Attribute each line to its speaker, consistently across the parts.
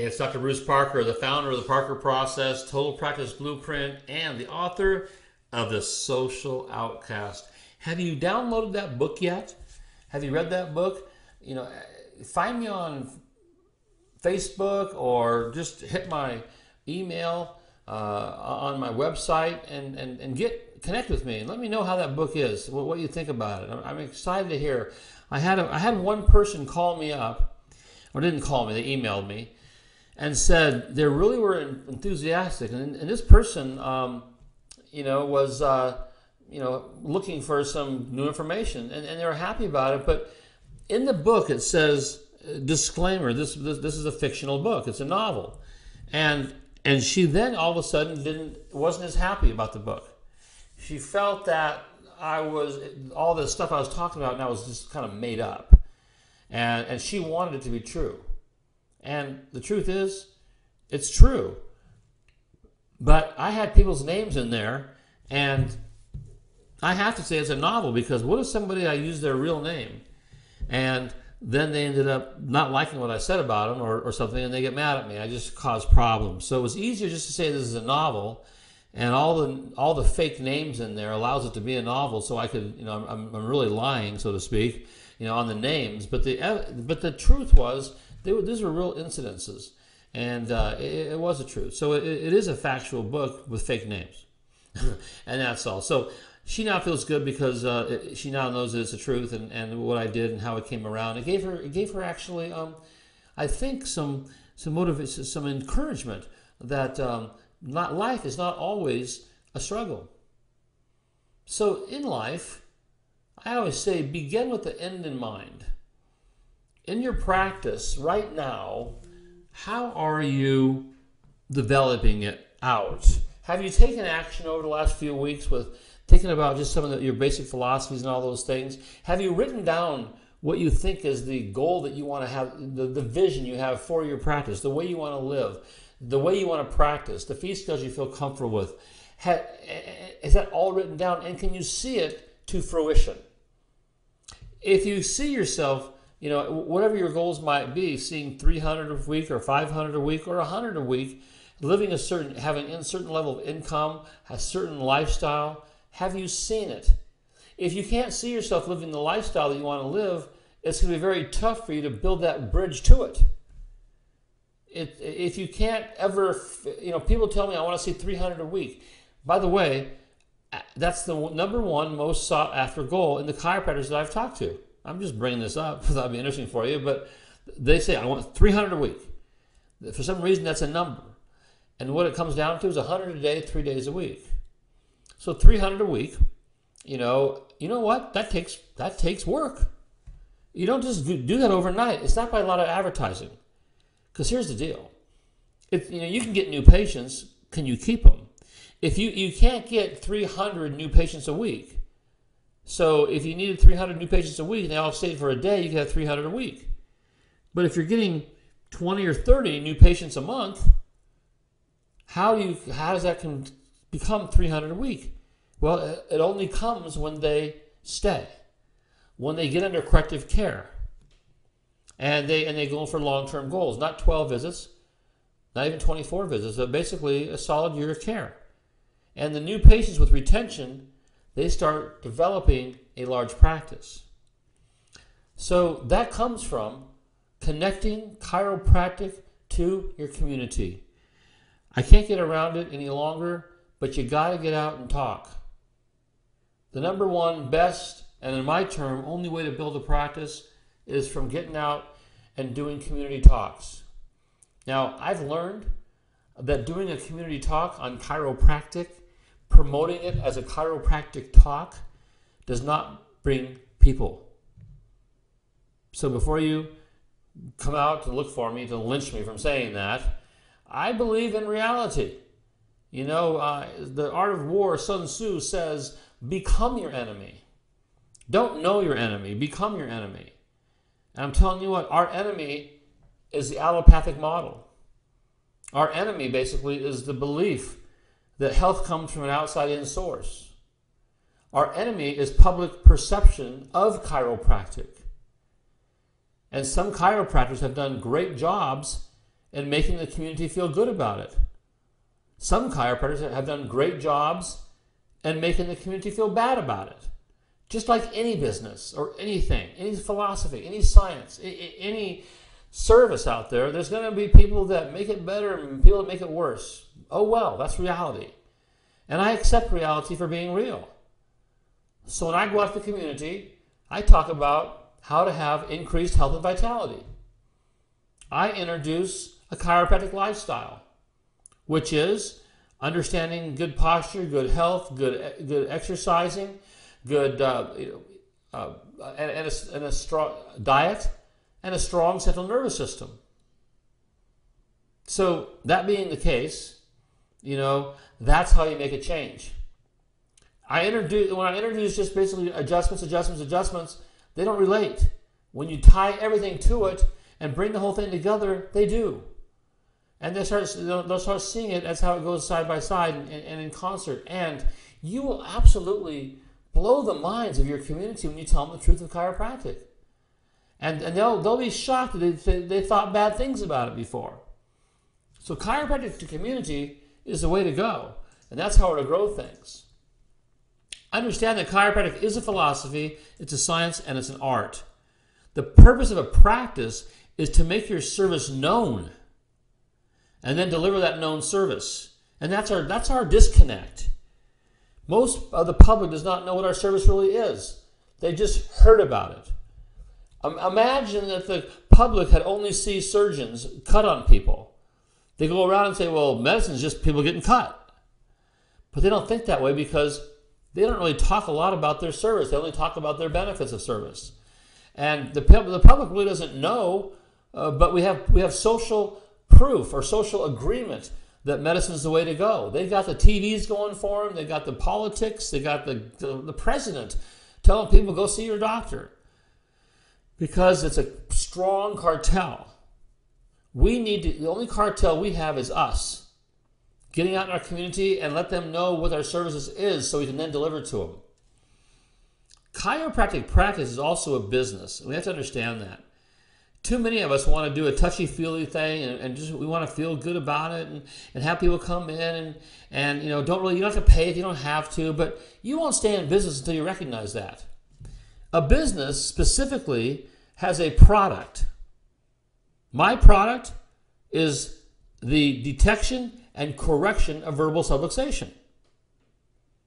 Speaker 1: It's Dr. Bruce Parker, the founder of the Parker Process, Total Practice Blueprint, and the author of The Social Outcast. Have you downloaded that book yet? Have you read that book? You know, find me on Facebook or just hit my email on my website and get connect with me and let me know how that book is, what you think about it. I'm excited to hear. I had one person call me up, or didn't call me, they emailed me, and said they really were enthusiastic. And this person, was looking for some new information, and they were happy about it. But in the book, it says, disclaimer, this is a fictional book. It's a novel. And she then all of a sudden wasn't as happy about the book. She felt that all the stuff I was talking about now was just kind of made up. And she wanted it to be true. And the truth is, it's true. But I had people's names in there, and I have to say it's a novel, because what if I used their real name, and then they ended up not liking what I said about them or something, and they get mad at me. I just caused problems. So it was easier just to say this is a novel, and all the fake names in there allows it to be a novel, so I could, I'm really lying, so to speak, on the names. But the truth was, these were real incidences, and it was the truth. So it is a factual book with fake names, and that's all. So she now feels good because she now knows that it's the truth and what I did and how it came around. It gave her actually, I think, some motivation, some encouragement that life is not always a struggle. So in life, I always say, begin with the end in mind. In your practice right now, how are you developing it out? Have you taken action over the last few weeks with thinking about just some of your basic philosophies and all those things? Have you written down what you think is the goal that you want to have, the vision you have for your practice, the way you want to live, the way you want to practice, the fee skills you feel comfortable with? Is that all written down, and can you see it to fruition? If you see yourself, whatever your goals might be, seeing 300 a week or 500 a week or 100 a week, having a certain level of income, a certain lifestyle, have you seen it? If you can't see yourself living the lifestyle that you want to live, it's going to be very tough for you to build that bridge to it. If you can't ever, people tell me, I want to see 300 a week. By the way, that's the number one most sought after goal in the chiropractors that I've talked to. I'm just bringing this up because that'll be interesting for you, but they say, I want 300 a week. For some reason, that's a number. And what it comes down to is 100 a day, 3 days a week. So 300 a week, you know what? That takes work. You don't just do that overnight. It's not by a lot of advertising. Because here's the deal. If you can get new patients, can you keep them? If you can't get 300 new patients a week. So if you needed 300 new patients a week and they all stayed for a day, you could have 300 a week. But if you're getting 20 or 30 new patients a month, how does that become 300 a week? Well, it only comes when they stay, when they get under corrective care, and they go for long-term goals, not 12 visits, not even 24 visits, but basically a solid year of care. And the new patients with retention, they start developing a large practice. So that comes from connecting chiropractic to your community. I can't get around it any longer, but you got to get out and talk. The number one best, and in my term, only way to build a practice is from getting out and doing community talks. Now, I've learned that doing a community talk on chiropractic, promoting it as a chiropractic talk, does not bring people. So before you come out to look for me, to lynch me from saying that, I believe in reality. The Art of War, Sun Tzu says, become your enemy. Don't know your enemy, become your enemy. And I'm telling you what, our enemy is the allopathic model. Our enemy basically is the belief that health comes from an outside-in source. Our enemy is public perception of chiropractic. And some chiropractors have done great jobs in making the community feel good about it. Some chiropractors have done great jobs in making the community feel bad about it. Just like any business or anything, any philosophy, any science, any service out there, there's going to be people that make it better and people that make it worse. Oh well, that's reality. And I accept reality for being real. So when I go out to the community, I talk about how to have increased health and vitality. I introduce a chiropractic lifestyle, which is understanding good posture, good health, good exercising, good and a strong diet, and a strong central nervous system. So that being the case, that's how you make a change. When I introduce just basically adjustments, they don't relate. When you tie everything to it and bring the whole thing together, they do. And they'll start seeing it as how it goes side by side and in concert. And you will absolutely blow the minds of your community when you tell them the truth of chiropractic. And they'll be shocked that they thought bad things about it before. So chiropractic to community is the way to go. And that's how to grow things. Understand that chiropractic is a philosophy, it's a science, and it's an art. The purpose of a practice is to make your service known and then deliver that known service. And that's our disconnect. Most of the public does not know what our service really is. They just heard about it. Imagine that the public had only seen surgeons cut on people. They go around and say, well, medicine is just people getting cut. But they don't think that way because they don't really talk a lot about their service. They only talk about their benefits of service. And the public really doesn't know, but we have social proof or social agreement that medicine is the way to go. They've got the TVs going for them. They've got the politics. They got the president telling people, go see your doctor. Because it's a strong cartel. The only cartel we have is us. Getting out in our community and let them know what our services is so we can then deliver to them. Chiropractic practice is also a business. We have to understand that. Too many of us want to do a touchy-feely thing and just we want to feel good about it and have people come in and you don't have to pay if you don't have to, but you won't stay in business until you recognize that. A business specifically has a product. My product is the detection and correction of verbal subluxation.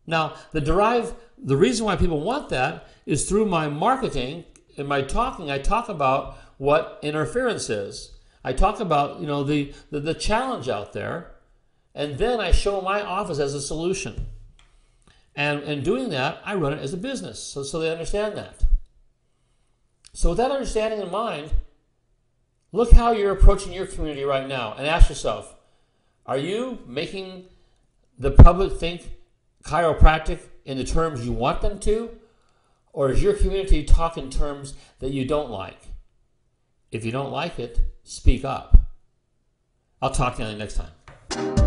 Speaker 1: Now, the reason why people want that is through my marketing and my talking. I talk about what interference is. I talk about the challenge out there, and then I show my office as a solution. And in doing that, I run it as a business, so they understand that. So with that understanding in mind, look how you're approaching your community right now and ask yourself, are you making the public think chiropractic in the terms you want them to? Or is your community talk in terms that you don't like? If you don't like it, speak up. I'll talk to you next time.